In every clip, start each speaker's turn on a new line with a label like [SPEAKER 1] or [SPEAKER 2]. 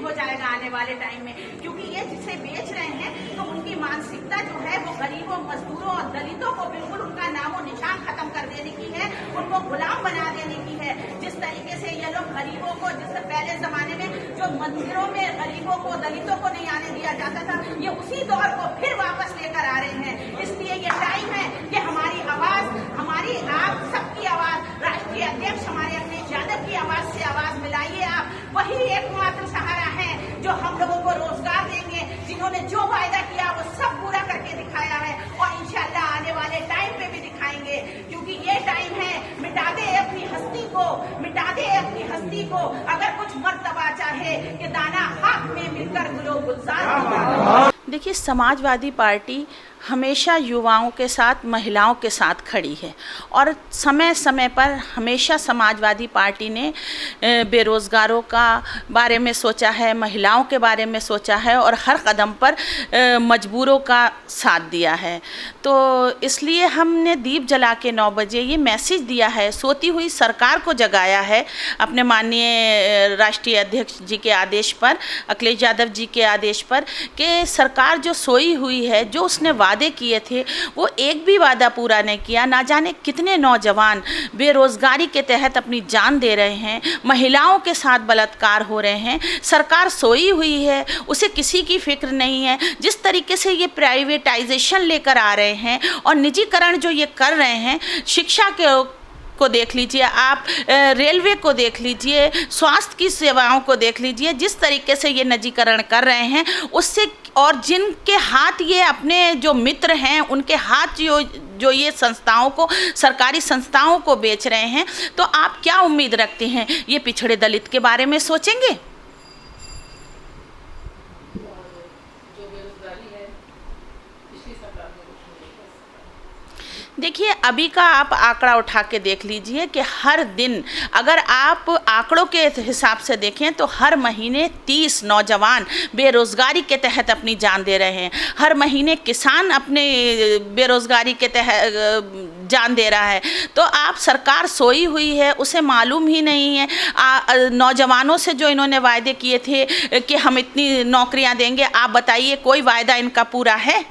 [SPEAKER 1] हो जाएगा आने वाले टाइम में, क्योंकि ये जिसे बेच रहे हैं तो उनकी मानसिकता जो है वो गरीबों, मजदूरों और दलितों को बिल्कुल उनका नामो निशान खत्म कर देने की है, उनको गुलाम बना देने की है। जिस तरीके से ये लोग गरीबों को, जिससे पहले जमाने में जो मंदिरों में गरीबों को, दलितों को नहीं आने दिया जाता था, ये उसी दौर को फिर वापस लेकर आ रहे हैं। इसलिए ये टाइम है कि हमारी आवाज, हमारी, आप सबकी आवाज, राष्ट्रीय अध्यक्ष हमारे अखिलेश यादव की आवाज से आवाज मिलाइए। आप वही एकमात्र सहारा है जो हम लोगों को रोजगार देंगे, जिन्होंने जो वायदा किया वो सब पूरा करके दिखाया है और इंशाल्लाह आने वाले टाइम पे भी दिखाएंगे, क्योंकि ये टाइम है मिटा दे अपनी हस्ती को, मिटा दे अपनी हस्ती को। अगर कुछ मर्तबा चाहे कि दाना हाथ में मिलकर गुलो गुलजार।
[SPEAKER 2] देखिए, समाजवादी पार्टी हमेशा युवाओं के साथ, महिलाओं के साथ खड़ी है और समय समय पर हमेशा समाजवादी पार्टी ने बेरोज़गारों का बारे में सोचा है, महिलाओं के बारे में सोचा है और हर कदम पर मजबूरों का साथ दिया है। तो इसलिए हमने दीप जला के 9 बजे ये मैसेज दिया है, सोती हुई सरकार को जगाया है अपने माननीय राष्ट्रीय अध्यक्ष जी के आदेश पर, अखिलेश यादव जी के आदेश पर, कि सरकार जो सोई हुई है, जो उसने वादे किए थे वो एक भी वादा पूरा नहीं किया। ना जाने कितने नौजवान बेरोजगारी के तहत अपनी जान दे रहे हैं, महिलाओं के साथ बलात्कार हो रहे हैं। सरकार सोई हुई है, उसे किसी की फिक्र नहीं है। जिस तरीके से ये प्राइवेटाइजेशन लेकर आ रहे हैं और निजीकरण जो ये कर रहे हैं, शिक्षा को देख लीजिए आप, रेलवे को देख लीजिए, स्वास्थ्य की सेवाओं को देख लीजिए, जिस तरीके से ये निजीकरण कर रहे हैं उससे, और जिनके हाथ ये अपने जो मित्र हैं उनके हाथ जो ये संस्थाओं को, सरकारी संस्थाओं को बेच रहे हैं, तो आप क्या उम्मीद रखते हैं ये पिछड़े दलित के बारे में सोचेंगे? देखिए, अभी का आप आंकड़ा उठा के देख लीजिए कि हर दिन, अगर आप आंकड़ों के हिसाब से देखें तो हर महीने 30 नौजवान बेरोज़गारी के तहत अपनी जान दे रहे हैं। हर महीने किसान अपने बेरोज़गारी के तहत जान दे रहा है। तो आप, सरकार सोई हुई है, उसे मालूम ही नहीं है। नौजवानों से जो इन्होंने वायदे किए थे कि हम इतनी नौकरियां देंगे, आप बताइए कोई वायदा इनका पूरा है?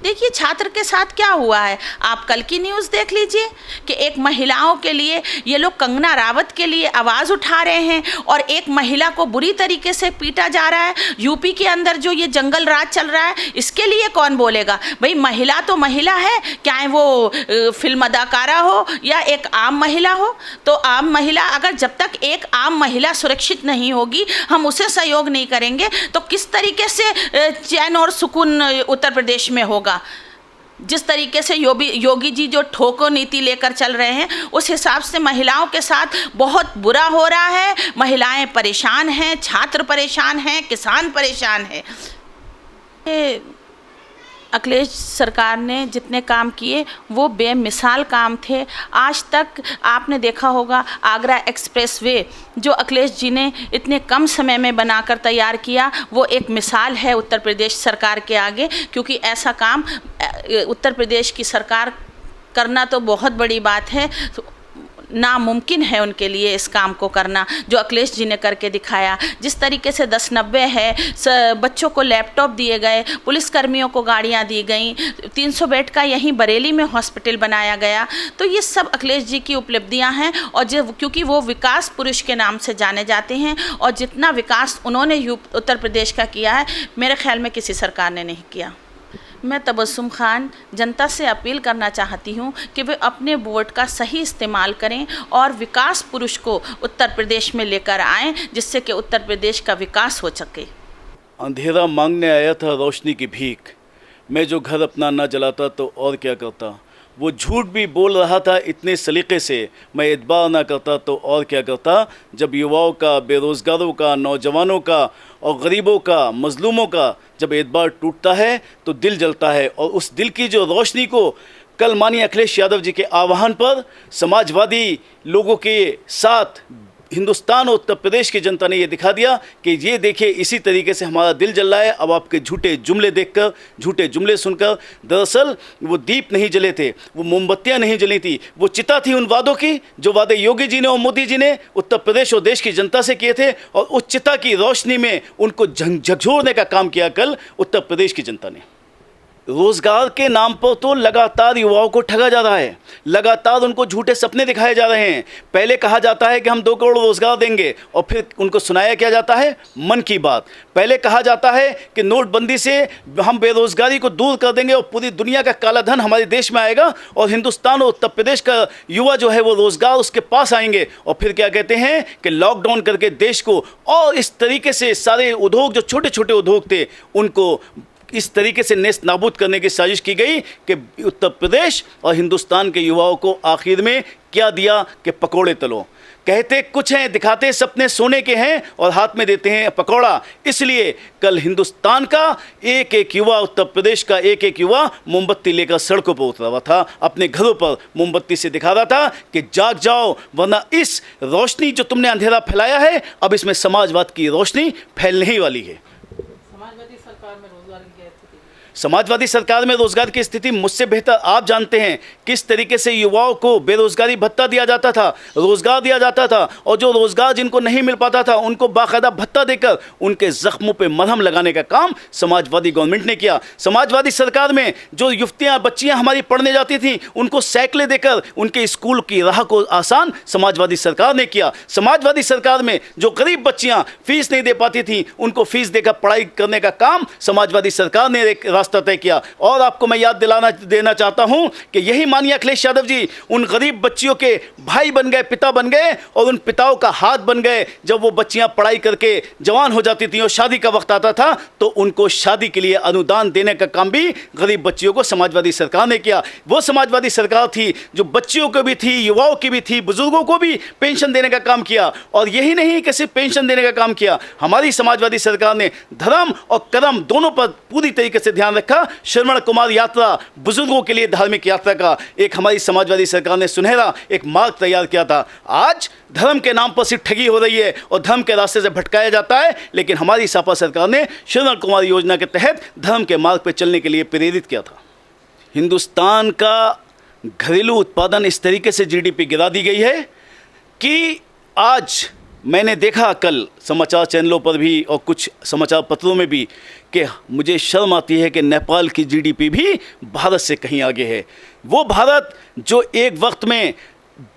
[SPEAKER 2] देखिए, छात्र के साथ क्या हुआ है, आप कल की न्यूज़ देख लीजिए कि एक महिलाओं के लिए ये लोग कंगना रावत के लिए आवाज़ उठा रहे हैं और एक महिला को बुरी तरीके से पीटा जा रहा है। यूपी के अंदर जो ये जंगल राज चल रहा है, इसके लिए कौन बोलेगा? भाई, महिला तो महिला है, चाहे वो फिल्म अदाकारा हो या एक आम महिला हो। तो आम महिला, अगर जब तक एक आम महिला सुरक्षित नहीं होगी, हम उसे सहयोग नहीं करेंगे, तो किस तरीके से चैन और सुकून उत्तर प्रदेश में होगा? जिस तरीके से योगी जी जो ठोको नीति लेकर चल रहे हैं, उस हिसाब से महिलाओं के साथ बहुत बुरा हो रहा है। महिलाएं परेशान हैं, छात्र परेशान हैं, किसान परेशान हैं। अखिलेश सरकार ने जितने काम किए वो बेमिसाल काम थे। आज तक आपने देखा होगा आगरा एक्सप्रेसवे जो अखिलेश जी ने इतने कम समय में बनाकर तैयार किया, वो एक मिसाल है उत्तर प्रदेश सरकार के आगे, क्योंकि ऐसा काम उत्तर प्रदेश की सरकार करना तो बहुत बड़ी बात है, नामुमकिन है उनके लिए इस काम को करना जो अखिलेश जी ने करके दिखाया। जिस तरीके से 10-90 है, बच्चों को लैपटॉप दिए गए, पुलिसकर्मियों को गाड़ियां दी गई, 300 बेड का यहीं बरेली में हॉस्पिटल बनाया गया, तो ये सब अखिलेश जी की उपलब्धियां हैं। और क्योंकि वो विकास पुरुष के नाम से जाने जाते हैं और जितना विकास उन्होंने उत्तर प्रदेश का किया है, मेरे ख्याल में किसी सरकार ने नहीं किया। मैं तबस्सुम खान जनता से अपील करना चाहती हूँ कि वे अपने वोट का सही इस्तेमाल करें और विकास पुरुष को उत्तर प्रदेश में लेकर आएं, जिससे कि उत्तर प्रदेश का विकास हो सके।
[SPEAKER 3] अंधेरा मांगने आया था रोशनी की भीख, मैं जो घर अपना ना जलाता तो और क्या करता। वो झूठ भी बोल रहा था इतने सलीके से, मैं एतबार ना करता तो और क्या करता। जब युवाओं का, बेरोज़गारों का, नौजवानों का और गरीबों का, मजलूमों का जब एतबार टूटता है तो दिल जलता है। और उस दिल की जो रोशनी को कल माननीय अखिलेश यादव जी के आह्वान पर समाजवादी लोगों के साथ हिंदुस्तान और उत्तर प्रदेश की जनता ने ये दिखा दिया कि ये देखिए इसी तरीके से हमारा दिल जल रहा है। अब आपके झूठे जुमले देखकर, झूठे जुमले सुनकर, दरअसल वो दीप नहीं जले थे, वो मोमबत्तियां नहीं जली थी, वो चिता थी उन वादों की जो वादे योगी जी ने और मोदी जी ने उत्तर प्रदेश और देश की जनता से किए थे, और उस चिता की रोशनी में उनको झकझोरने का काम किया कल उत्तर प्रदेश की जनता ने। रोजगार के नाम पर तो लगातार युवाओं को ठगा जा रहा है, लगातार उनको झूठे सपने दिखाए जा रहे हैं। पहले कहा जाता है कि हम 2 करोड़ रोजगार देंगे और फिर उनको सुनाया क्या जाता है, मन की बात। पहले कहा जाता है कि नोटबंदी से हम बेरोजगारी को दूर कर देंगे और पूरी दुनिया का काला धन हमारे देश में आएगा और हिंदुस्तान और उत्तर प्रदेश का युवा जो है वो रोजगार उसके पास आएंगे। और फिर क्या कहते हैं कि लॉकडाउन करके देश को और इस तरीके से सारे उद्योग जो छोटे छोटे उद्योग थे उनको इस तरीके से नेस्त नाबूद करने की साजिश की गई कि उत्तर प्रदेश और हिंदुस्तान के युवाओं को आखिर में क्या दिया कि पकोड़े तलो। कहते कुछ हैं, दिखाते सपने सोने के हैं और हाथ में देते हैं पकौड़ा। इसलिए कल हिंदुस्तान का एक एक युवा, उत्तर प्रदेश का एक एक युवा मोमबत्ती लेकर सड़कों पर उतरा हुआ था, अपने घरों पर मोमबत्ती से दिखा रहा था कि जाग जाओ, वरना इस रोशनी जो तुमने अंधेरा फैलाया है अब इसमें समाजवाद की रोशनी फैलने ही वाली है। समाजवादी सरकार में रोजगार की स्थिति मुझसे बेहतर आप जानते हैं किस तरीके से युवाओं को बेरोजगारी भत्ता दिया जाता था, रोजगार दिया जाता था, और जो रोजगार जिनको नहीं मिल पाता था उनको बाकायदा भत्ता देकर उनके जख्मों पे मरहम लगाने का काम समाजवादी गवर्नमेंट ने किया। समाजवादी सरकार में जो युवतियां बच्चियां हमारी पढ़ने जाती थीं उनको साइकिलें देकर उनके स्कूल की राह को आसान समाजवादी सरकार ने किया। समाजवादी सरकार में जो गरीब बच्चियां फीस नहीं दे पाती थीं उनको फीस देकर पढ़ाई करने का काम समाजवादी सरकार ने एक रास्ता तय किया। और आपको मैं याद देना चाहता हूं कि यही माननीय अखिलेश यादव जी उन गरीब बच्चियों के भाई बन गए, पिता बन गए, और उन पिताओं का हाथ बन गए। जब वो बच्चियां पढ़ाई करके जवान हो जाती थीं और शादी का वक्त आता था तो उनको शादी के लिए अनुदान देने का काम भी गरीब बच्चियों को समाजवादी सरकार ने किया। वो समाजवादी सरकार थी जो बच्चियों को भी थी, युवाओं की भी थी, बुजुर्गों को भी पेंशन देने का काम किया। और यही नहीं कि सिर्फ पेंशन देने का काम किया, हमारी समाजवादी सरकार ने धर्म और कर्म दोनों पर पूरी तरीके से ध्यान रखा। श्रवण कुमार यात्रा, बुजुर्गों के लिए धार्मिक यात्रा का एक हमारी समाजवादी सरकार ने सुनहरा एक मार्ग तैयार किया था। आज धर्म के नाम पर सिर्फ ठगी हो रही है और धर्म के रास्ते से भटकाया जाता है, लेकिन हमारी सपा सरकार ने श्रवण कुमार योजना के तहत धर्म के मार्ग पर चलने के लिए प्रेरित किया था। हिंदुस्तान का घरेलू उत्पादन इस तरीके से जीडीपी गिरा दी गई है कि आज मैंने देखा कल समाचार चैनलों पर भी और कुछ समाचार पत्रों में भी कि मुझे शर्म आती है कि नेपाल की जीडीपी भी भारत से कहीं आगे है। वो भारत जो एक वक्त में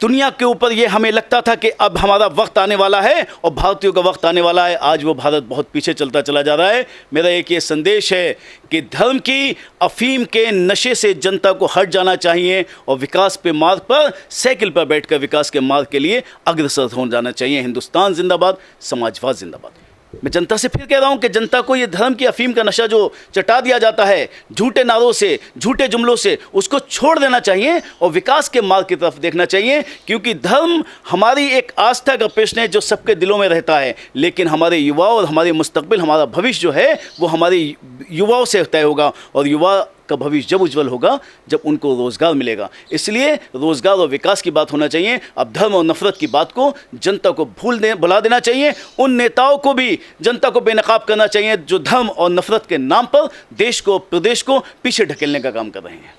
[SPEAKER 3] दुनिया के ऊपर ये हमें लगता था कि अब हमारा वक्त आने वाला है और भारतीयों का वक्त आने वाला है, आज वो भारत बहुत पीछे चलता चला जा रहा है। मेरा एक ये संदेश है कि धर्म की अफीम के नशे से जनता को हट जाना चाहिए और विकास पे मार्ग पर साइकिल पर बैठकर विकास के मार्ग के लिए अग्रसर हो जाना चाहिए। हिंदुस्तान जिंदाबाद, समाजवाद जिंदाबाद। मैं जनता से फिर कह रहा हूं कि जनता को ये धर्म की अफीम का नशा जो चटा दिया जाता है झूठे नारों से, झूठे जुमलों से, उसको छोड़ देना चाहिए और विकास के मार्ग की तरफ देखना चाहिए। क्योंकि धर्म हमारी एक आस्था का प्रश्न है जो सबके दिलों में रहता है, लेकिन हमारे युवा और हमारे मुस्तकबिल, हमारा भविष्य जो है वो हमारे युवाओं से तय होगा। और युवा का भविष्य जब उज्जवल होगा जब उनको रोज़गार मिलेगा। इसलिए रोज़गार और विकास की बात होना चाहिए। अब धर्म और नफरत की बात को जनता को भुला देना चाहिए। उन नेताओं को भी जनता को बेनकाब करना चाहिए जो धर्म और नफरत के नाम पर देश को, प्रदेश को पीछे ढकेलने का काम कर रहे हैं।